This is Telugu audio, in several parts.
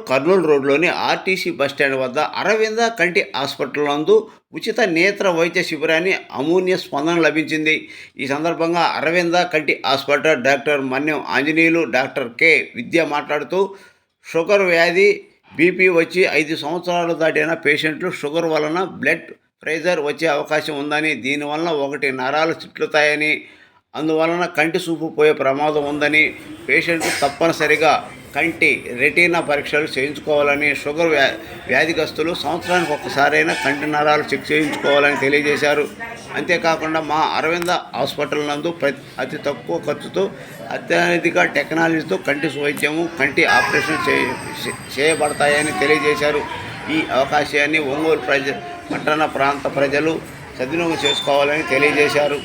కర్నూలు రోడ్లోని ఆర్టీసీ బస్టాండ్ వద్ద అరవింద కంటి హాస్పిటల్ నందు ఉచిత నేత్ర వైద్య శిబిరాన్ని అమూల్య స్పందన లభించింది. ఈ సందర్భంగా అరవింద కంటి హాస్పిటల్ డాక్టర్ మన్యం ఆంజనేయులు, డాక్టర్ కె విద్య మాట్లాడుతూ షుగర్ వ్యాధి, బీపీ వచ్చి 5 సంవత్సరాలు దాటిన పేషెంట్లు షుగర్ వలన బ్లడ్ ప్రెషర్ వచ్చే అవకాశం ఉందని, దీనివలన ఒకటి నరాలు చిట్లుతాయని, అందువలన కంటి చూపు పోయే ప్రమాదం ఉందని, పేషెంట్లు తప్పనిసరిగా కంటి రెటీనా పరీక్షలు చేయించుకోవాలని, షుగర్ వ్యాధిగ్రస్తులు సంవత్సరానికి ఒక్కసారైనా కంటి నరాలు చెక్ చేయించుకోవాలని తెలియజేశారు. అంతేకాకుండా మా అరవింద హాస్పిటల్ నందు అతి తక్కువ ఖర్చుతో అత్యాధునిక టెక్నాలజీతో కంటి వైద్యము, కంటి ఆపరేషన్ చేయబడతాయని తెలియజేశారు. ఈ అవకాశాన్ని ఒంగోలు పట్టణ ప్రాంత ప్రజలు సద్వినియోగం చేసుకోవాలని తెలియజేశారు.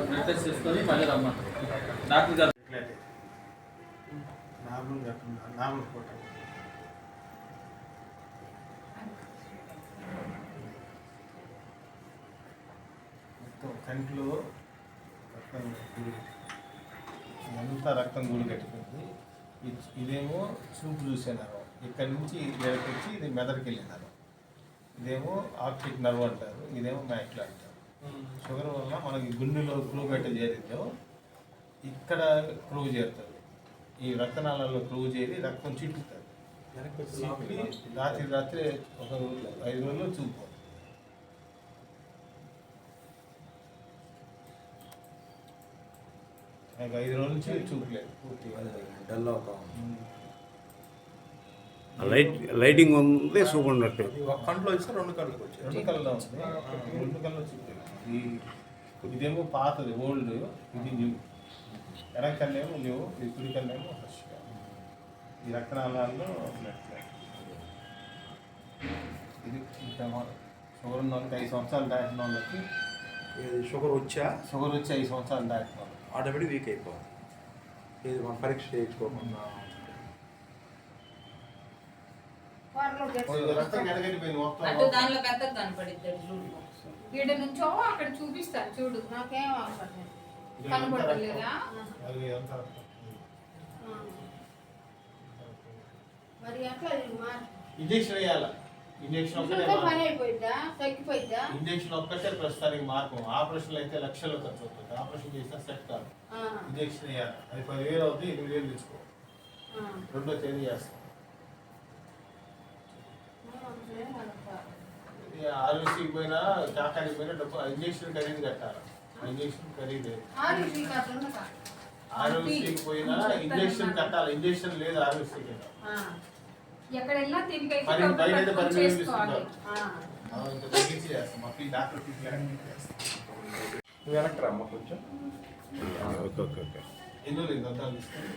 బ్లడ్ టెస్ట్ చేసుకొని మళ్ళీ రమ్మ డాక్టర్ గారు నార్మల్ ఫోటో మొత్తం కంట్లో రక్తం అంతా రక్తం గూడు కట్టిపోయింది. ఇదేమో చూపు చూసే నరం, ఇక్కడి నుంచి ఇక్కడికి వచ్చి ఇది మెదడుకి వెళ్ళే నరం. ఇదేమో ఆప్టిక్ నర్వ్ అంటారు, ఇదేమో మ్యాక్లా అంటారు. షుగర్ వల్ల మనకి గుండెలో క్రూవ్ గట్ట చేరిద్దాం, ఇక్కడ క్రూవ్ చేరుతుంది. ఈ రక్తనాళాల్లో క్రూవ్ చేరి రక్తం చిట్టుతుంది. రాత్రి ఒక 5 రోజుల్లో చూపు నాకు 5 రోజుల నుంచి చూపలేదు పూర్తిగా. లైటింగ్ ఉంది, చూపు ఉన్నట్టు ఒక కంట్లో ఇస్తే 2 కళ్ళకి వచ్చాయి. 2 కళ్ళలో ఉంది, 2 కళ్ళలో చూపలేదు. ఇదేమో పాతది ఓల్డ్, ఇది న్యూ. ఎడం కళ్ళేమో న్యూ, ఇది కుడి కళ్ళేమో ఫ్రెష్. ఈ రక్తనాళాల్లో ఇది ఇంకా షుగర్ ఉన్న వాళ్ళకి 5 సంవత్సరాలు దాటిన వాళ్ళకి షుగర్ వచ్చి 5 సంవత్సరాలు దాటిన వాళ్ళు ఆటోమేటిక్ వీక్ అయిపోవాలి. ఇది మనం పరీక్ష చేయించుకోకుండా రక్తం ఎడగడిపోయింది మొత్తం. దానిలో పెద్ద కనపడిద్దాడు చూడు. ఈడ నుంచో అక్కడ చూపిస్తాను చూడు, నాకేం కనపడలేదా? మరి అట్లా ఇంజక్షన్ వేయాలి. ఇంజక్షన్ ఒక్కటే ప్రస్తుతానికి మార్గం. ఆపరేషన్లు అయితే లక్షల్లో ఖర్చు అవుతుంది. ఆపరేషన్ చేసినా సెట్ కాదు. ఇంజక్షన్ వేయాలి. అది 10,000 అవుతుంది, 8,000 తీసుకో. 2వ తేదీ చేస్తాం. ఆర్యూసీకి పోయినా కాకానికి పోయినా డబ్బు ఇంజక్షన్ ఖరీదు కట్టాలి. ఇంజక్షన్ ఖరీదే. ఆర్యూసీకి పోయినా ఇంజక్షన్ కట్టాలి. ఇంజక్షన్ లేదు ఆర్యూసీకి. ఎక్కడ వెళ్ళినా తిరిగి తగ్గించి చేస్తాం. మా ఫీ డాక్టర్ ఫీజు వెనక్కి రమ్మ కొంచెం. ఎందుకు లేదు అంతా తీసుకొని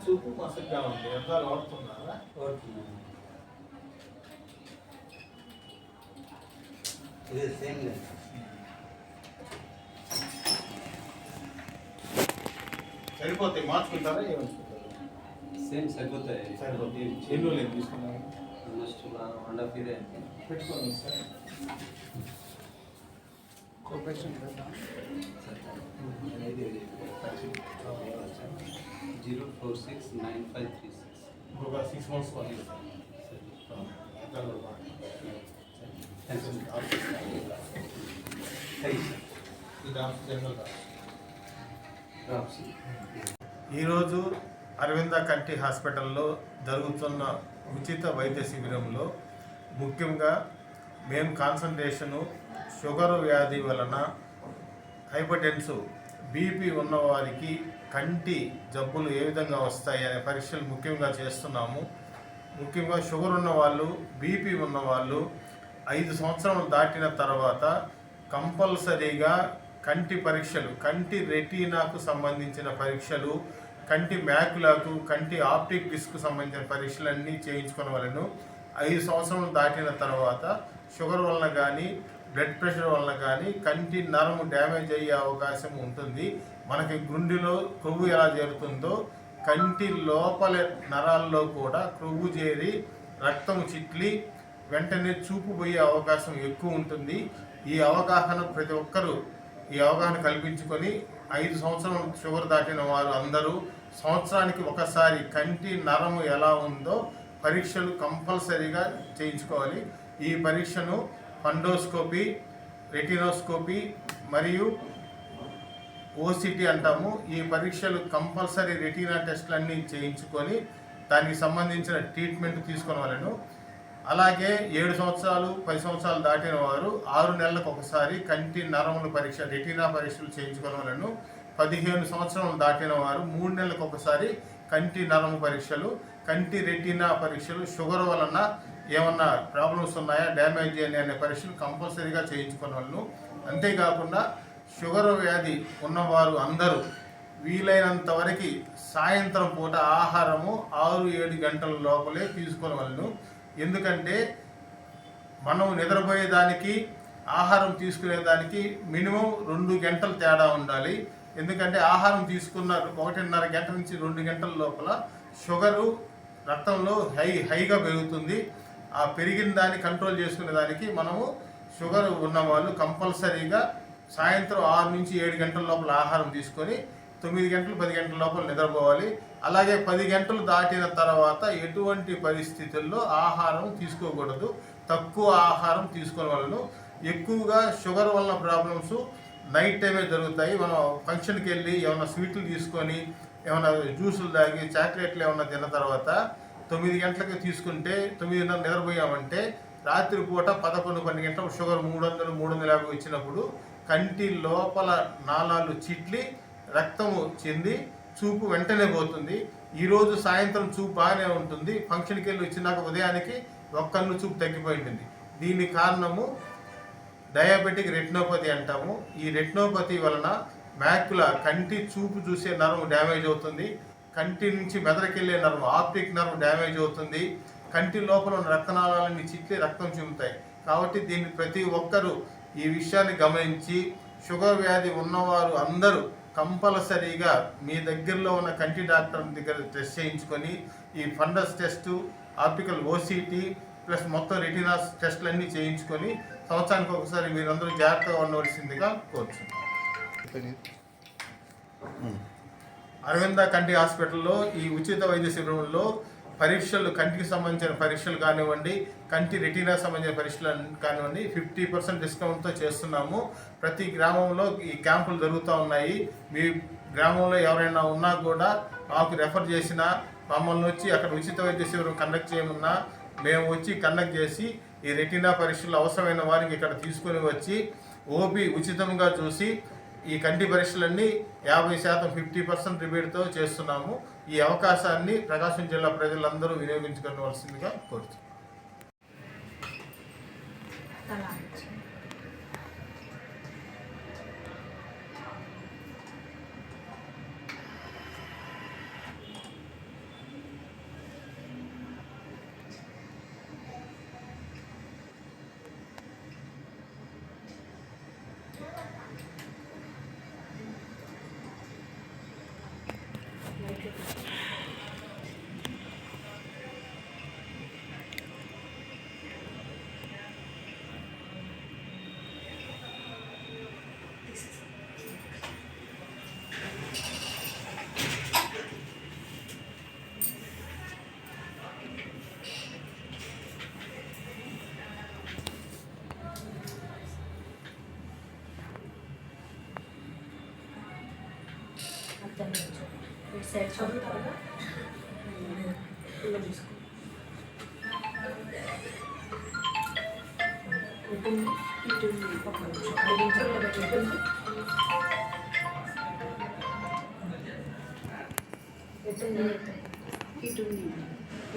చూపు మసగ్గా ఉంది. ఎంత వాడుతున్నారా? ఇది సేమ్ లేదు. సరిపోతాయి, మార్చుకుంటారా ఏమనుకుంటారు? సేమ్ సరిపోతాయి. సరిపోతాయి. ఎన్ని రోజులు ఏం తీసుకున్నాను? ఆల్మోస్ట్ 1.5 year పెట్టుకోండి సార్. జీరో 469536. ఇంకొక 6 months పడుతుంది సార్. ఇది జనరల్ డ్రాప్స్. ఈరోజు అరవింద కంటి హాస్పిటల్లో జరుగుతున్న ఉచిత వైద్య శిబిరంలో ముఖ్యంగా మేము కాన్సన్ట్రేషను షుగర్ వ్యాధి వలన హైపర్టెన్సివ్ బీపీ ఉన్నవారికి కంటి జబ్బులు ఏ విధంగా వస్తాయి అనే పరీక్షలు ముఖ్యంగా చేస్తున్నాము. ముఖ్యంగా షుగర్ ఉన్నవాళ్ళు, బీపీ ఉన్నవాళ్ళు 5 సంవత్సరాలు దాటిన తర్వాత కంపల్సరీగా కంటి పరీక్షలు, కంటి రెటీనాకు సంబంధించిన పరీక్షలు, కంటి మ్యాకులకు, కంటి ఆప్టిక్ డిస్క్ సంబంధించిన పరీక్షలన్నీ చేయించుకోవాలను. 5 సంవత్సరాలు దాటిన తర్వాత షుగర్ వలన కానీ, బ్లడ్ ప్రెషర్ వలన కానీ కంటి నరము డ్యామేజ్ అయ్యే అవకాశం ఉంటుంది. మనకి గుండెలో కొవ్వు ఎలా చేరుతుందో కంటి లోపల నరాల్లో కూడా కొవ్వు చేరి రక్తం చిట్లి వెంటనే చూపు పోయే అవకాశం ఎక్కువ ఉంటుంది. ఈ అవగాహన ప్రతి ఒక్కరూ ఈ అవగాహన కల్పించుకొని 5 సంవత్సరం షుగర్ దాటిన వారు అందరూ సంవత్సరానికి ఒకసారి కంటి నరము ఎలా ఉందో పరీక్షలు కంపల్సరీగా చేయించుకోవాలి. ఈ పరీక్షను ఫండోస్కోపీ, రెటినోస్కోపీ మరియు ఓసిటీ అంటాము. ఈ పరీక్షలు కంపల్సరీ రెటీనా టెస్టులన్నీ చేయించుకొని దానికి సంబంధించిన ట్రీట్మెంట్ తీసుకోవాలను. అలాగే 7 సంవత్సరాలు 10 సంవత్సరాలు దాటిన వారు 6 నెలలకు ఒకసారి కంటి నరముల పరీక్ష, రెటీనా పరీక్షలు చేయించుకోవాలను. 15 సంవత్సరాలు దాటిన వారు 3 నెలలకు ఒకసారి కంటి నరము పరీక్షలు, కంటి రెటీనా పరీక్షలు, షుగర్ వలన ఏమన్నా ప్రాబ్లమ్స్ ఉన్నాయా, డ్యామేజ్ అనే పరీక్షలు కంపల్సరీగా చేయించుకోవాలను. అంతేకాకుండా షుగర్ వ్యాధి ఉన్నవారు అందరూ వీలైనంత వరకు సాయంత్రం పూట ఆహారము 6-7 గంటల లోపలే తీసుకోవాలను. ఎందుకంటే మనం నిద్రపోయేదానికి ఆహారం తీసుకునేదానికి మినిమం 2 గంటలు తేడా ఉండాలి. ఎందుకంటే ఆహారం తీసుకున్న 1.5 గంట నుంచి 2 గంటల లోపల షుగరు రక్తంలో హైగా పెరుగుతుంది. ఆ పెరిగిన దాన్ని కంట్రోల్ చేసుకునే దానికి మనము షుగర్ ఉన్నవాళ్ళు కంపల్సరీగా సాయంత్రం 6 నుంచి 7 గంటల లోపల ఆహారం తీసుకొని 9 గంటలు 10 గంటల లోపల నిద్రపోవాలి. అలాగే 10 గంటలు దాటిన తర్వాత ఎటువంటి పరిస్థితుల్లో ఆహారం తీసుకోకూడదు, తక్కువ ఆహారం తీసుకోవాలను. ఎక్కువగా షుగర్ వల్ల ప్రాబ్లమ్స్ నైట్ టైమే జరుగుతాయి. మనం ఫంక్షన్కి వెళ్ళి ఏమైనా స్వీట్లు తీసుకొని ఏమైనా జ్యూసులు తాగి చాక్లెట్లు ఏమైనా తిన్న తర్వాత 9 గంటలకు తీసుకుంటే 9:30 నిద్రపోయామంటే రాత్రి పూట 11-12 గంటలకు షుగర్ 300-350 వచ్చినప్పుడు కంటి లోపల నాళాలు చిట్లి రక్తము చెంది చూపు వెంటనే పోతుంది. ఈరోజు సాయంత్రం చూపు బాగానే ఉంటుంది, ఫంక్షన్కి వెళ్ళి వచ్చినాక ఉదయానికి ఒక్క కన్ను చూపు తగ్గిపోయి ఉంటుంది. దీని కారణము డయాబెటిక్ రెటినోపతి అంటాము. ఈ రెటినోపతి వలన మ్యాక్యులా కంటి చూపు చూసే నరం డ్యామేజ్ అవుతుంది. కంటి నుంచి మెదడుకెళ్ళే నరం, ఆప్టిక్ నరం డ్యామేజ్ అవుతుంది. కంటి లోపల ఉన్న రక్తనాళాలన్నీ చిట్లి రక్తం చిమ్ముతాయి. కాబట్టి దీన్ని ప్రతి ఒక్కరూ ఈ విషయాన్ని గమనించి షుగర్ వ్యాధి ఉన్నవారు అందరూ కంపల్సరీగా మీ దగ్గరలో ఉన్న కంటి డాక్టర్ దగ్గర టెస్ట్ చేయించుకొని ఈ fundus test, optical OCT plus మొత్తం రెటినాస్ టెస్టులన్నీ చేయించుకొని సంవత్సరానికి ఒకసారి మీరందరూ జాగ్రత్తగా ఉండవలసిందిగా కోరుచున్నాను. అరవింద కంటి హాస్పిటల్లో ఈ ఉచిత వైద్య శిబిరంలో పరీక్షలు, కంటికి సంబంధించిన పరీక్షలు కానివ్వండి, కంటి రెటీనా సంబంధించిన పరీక్షలు కానివ్వండి 50% డిస్కౌంట్తో చేస్తున్నాము. ప్రతి గ్రామంలో ఈ క్యాంపులు జరుగుతూ ఉన్నాయి. మీ గ్రామంలో ఎవరైనా ఉన్నా కూడా మాకు రెఫర్ చేసినా, మమ్మల్ని వచ్చి అక్కడ ఉచిత వైద్య శిబిరం కండక్ట్ చేయమన్నా మేము వచ్చి కండక్ట్ చేసి ఈ రెటీనా పరీక్షలు అవసరమైన వారికి ఇక్కడ తీసుకొని వచ్చి ఓపీ ఉచితంగా చూసి ఈ కంటి పరీక్షలన్నీ 50% 50% రిబేట్తో చేస్తున్నాము. ఈ అవకాశాన్ని ప్రకాశం జిల్లా ప్రజలందరూ వినియోగించుకోవాల్సిందిగా కోరుతున్నాను. సైడ్ చదువుతారా ఇలా తీసుకో ఇటు ఒక నిమిషం 5 నిమిషాలు పెట్టండి ఇటు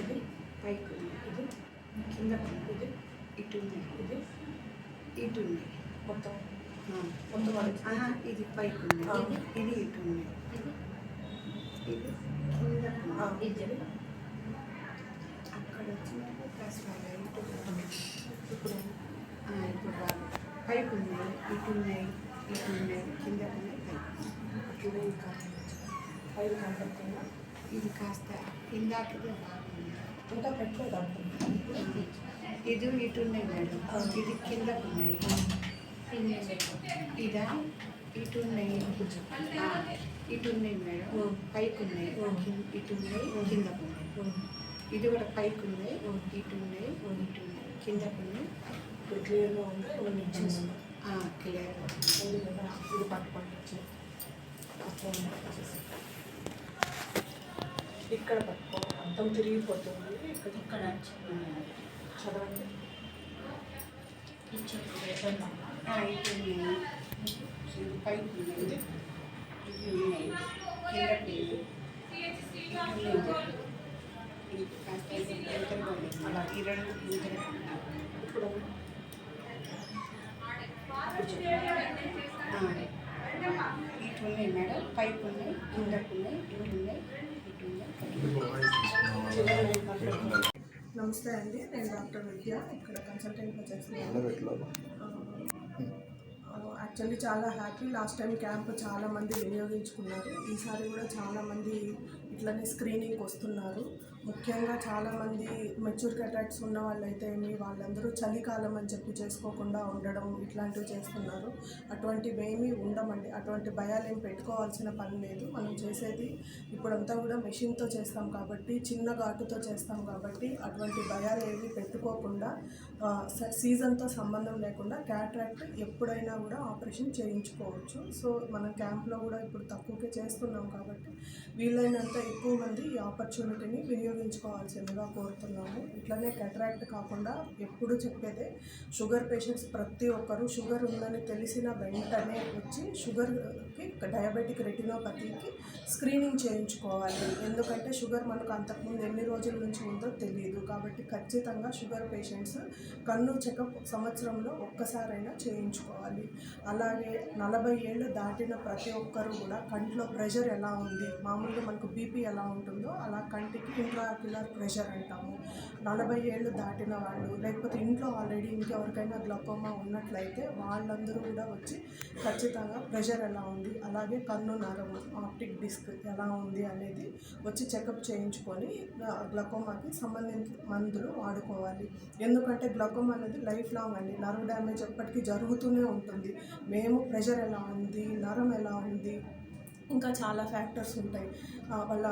ఇది పైకి ఉంది ఇది కింద ఇది ఇటు ఉంది ఇది ఇటు ఉంది మొత్తం ఇది పైకి ఉంది ఇది ఇటు ఉంది ఇది కింద ఇది అక్కడ వచ్చినప్పుడు కాస్త ఇప్పుడు ఇప్పుడు పైకి ఉన్నాయి ఇటు ఉన్నాయి కింద ఉన్నాయి పైకి అట్లా పైకి కనపడుతుందా ఇది కాస్త ఇందాకదే బాగుంది ఇంకా పెట్టలేదు ఇది ఇటు ఉన్నాయి మేడం ఇది కిందకు ఉన్నాయి ఇదా ఇటు ఉన్నాయి ఇటు ఉన్నాయి మేడం పైకి ఉన్నాయి ఇటు ఉన్నాయి కిందకు ఉన్నాయి ఇది కూడా పైకి ఉన్నాయి ఇటు ఉన్నాయి కిందకు ఉన్నాయి ఇప్పుడు క్లియర్గా ఉంది క్లియర్గా ఇది పట్టుకోండి ఇక్కడ పట్టుకో అర్థం తిరిగిపోతుంది ఇక్కడ చదవండి పైకి ఇది అలా ఈ రెండు ఇప్పుడు ఇటు ఉన్నాయి మేడం పైకి ఉన్నాయి కిందకు ఉన్నాయి ఇటు ఉన్నాయి నమస్తే అండి, నేను డాక్టర్ విద్య ఇక్కడ కన్సల్టెంట్గా చేస్తున్నాను. యాక్చువల్లీ చాలా హ్యాపీ. లాస్ట్ టైం క్యాంప్ చాలామంది వినియోగించుకున్నారు. ఈసారి కూడా చాలామంది ఇట్లనే స్క్రీనింగ్కి వస్తున్నారు. ముఖ్యంగా చాలామంది మెచ్యూర్ క్యాటరాక్ట్స్ ఉన్న వాళ్ళైతే వాళ్ళందరూ చలికాలం అని చెప్పి చేసుకోకుండా ఉండడం ఇట్లాంటివి చేస్తున్నారు. అటువంటివి ఏమీ ఉండమండి. అటువంటి భయాలు ఏం పెట్టుకోవాల్సిన పని లేదు. మనం చేసేది ఇప్పుడంతా కూడా మెషిన్తో చేస్తాం కాబట్టి, చిన్న ఘాటుతో చేస్తాం కాబట్టి అటువంటి భయాలు ఏమీ పెట్టుకోకుండా సీజన్తో సంబంధం లేకుండా క్యాటరాక్ట్ ఎప్పుడైనా కూడా ఆపరేషన్ చేయించుకోవచ్చు. సో మనం క్యాంప్లో కూడా ఇప్పుడు తక్కువకే చేస్తున్నాం కాబట్టి వీలైనంత ఎక్కువ మంది ఈ ఆపర్చునిటీని వినియోగించుకోవాల్సిందిగా కోరుతున్నాము. ఇట్లనే క్యాటరాక్ట్ కాకుండా ఎప్పుడు చెప్పేదే, షుగర్ పేషెంట్స్ ప్రతి ఒక్కరూ షుగర్ ఉందని తెలిసిన వెంటనే వచ్చి షుగర్కి, డయాబెటిక్ రెటినోపతికి స్క్రీనింగ్ చేయించుకోవాలి. ఎందుకంటే షుగర్ మనకు అంతకుముందు ఎన్ని రోజుల నుంచి ఉందో తెలియదు. కాబట్టి ఖచ్చితంగా షుగర్ పేషెంట్స్ కన్ను చెకప్ సంవత్సరంలో ఒక్కసారైనా చేయించుకోవాలి. అలాగే 40 ఏళ్ళు దాటిన ప్రతి ఒక్కరూ కూడా కంట్లో ప్రెషర్ ఎలా ఉంది, మామూలుగా మనకు బీపీ ఎలా ఉంటుందో అలా కంటికి ఇంట్రాక్యులర్ ప్రెషర్ అంటాము. 40 ఏళ్ళు దాటిన వాళ్ళు, లేకపోతే ఇంట్లో ఆల్రెడీ ఇంకెవరికైనా గ్లకోమా ఉన్నట్లయితే వాళ్ళందరూ కూడా వచ్చి ఖచ్చితంగా ప్రెషర్ ఎలా ఉంది, అలాగే కన్ను నరము, ఆప్టిక్ డిస్క్ ఎలా ఉంది అనేది వచ్చి చెకప్ చేయించుకొని గ్లకోమాకి సంబంధించిన మందులు వాడుకోవాలి. ఎందుకంటే గ్లకోమా అనేది లైఫ్ లాంగ్ అండి. నర్వ్ డ్యామేజ్ ఎప్పటికీ జరుగుతూనే ఉంటుంది. మేము ప్రెషర్ ఎలా ఉంది, నరం ఎలా ఉంది, ఇంకా చాలా ఫ్యాక్టర్స్ ఉంటాయి. వాళ్ళ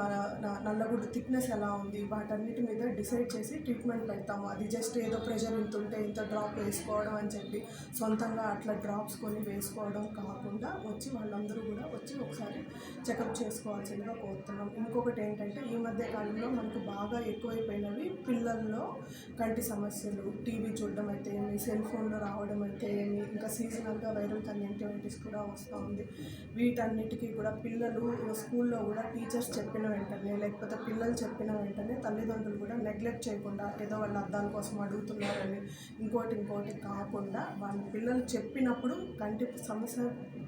నల్లగుడ్డు థిక్నెస్ ఎలా ఉంది, వాటన్నిటి మీద డిసైడ్ చేసి ట్రీట్మెంట్ పెడతాము. అది జస్ట్ ఏదో ప్రెషర్ ఇంత ఉంటే ఇంత డ్రాప్ వేసుకోవడం అని చెప్పి సొంతంగా అట్లా డ్రాప్స్ కొని వేసుకోవడం కాకుండా వచ్చి వాళ్ళందరూ కూడా వచ్చి ఒకసారి చెకప్ చేసుకోవాల్సిందిగా కోరుతున్నాం. ఇంకొకటి ఏంటంటే, ఈ మధ్య కాలంలో మనకు బాగా ఎక్కువైపోయినవి పిల్లల్లో కంటి సమస్యలు, టీవీ చూడడం అయితే ఏమి, సెల్ ఫోన్లో రావడం అయితే ఏమి, ఇంకా సీజనల్గా వైరల్ కంజంక్టివిటిస్ కూడా వస్తూ ఉంది. వీటన్నిటికీ కూడా పిల్లలు స్కూల్లో కూడా టీచర్స్ చెప్పిన వెంటనే, లేకపోతే పిల్లలు చెప్పిన వెంటనే తల్లిదండ్రులు కూడా నెగ్లెక్ట్ చేయకుండా ఏదో వాళ్ళ అద్దాల కోసం అడుగుతున్నారని ఇంకోటి కాకుండా వాళ్ళ పిల్లలు చెప్పినప్పుడు కంటి సమస్య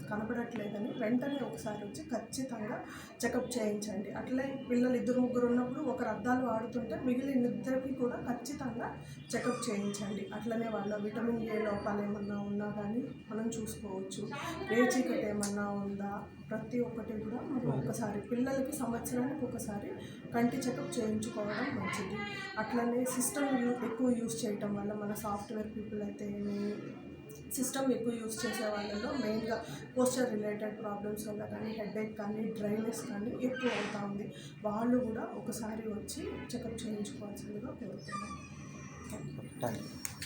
కనపడట్లేదని వెంటనే ఒకసారి వచ్చి ఖచ్చితంగా చెకప్ చేయించండి. అట్లే పిల్లలు 2-3 ఉన్నప్పుడు ఒకరు అద్దాలు వాడుతుంటే మిగిలిన ఇద్దరికి కూడా ఖచ్చితంగా చెకప్ చేయించండి. అట్లనే వాళ్ళ విటమిన్ ఏ లోపాలు ఏమన్నా ఉన్నా కానీ మనం చూసుకోవచ్చు. రేచీకటి ఏమన్నా ఉందా, ప్రతి ఒక్కటి కూడా మనం ఒకసారి పిల్లలకి సంవత్సరానికి ఒకసారి కంటి చెకప్ చేయించుకోవడం మంచిది. అట్లనే సిస్టమ్ ఎక్కువ యూజ్ చేయటం వల్ల మన సాఫ్ట్వేర్ పీపుల్ అయితే సిస్టమ్ ఎక్కువ యూజ్ చేసే వాళ్ళలో మెయిన్గా పోస్చర్ రిలేటెడ్ ప్రాబ్లమ్స్ వల్ల కానీ, హెడేక్ కానీ, డ్రైనెస్ కానీ ఎక్కువ అవుతూ ఉంది. వాళ్ళు కూడా ఒకసారి వచ్చి చెకప్ చేయించుకోవాల్సిందిగా కోరుతున్నాం. Thank you.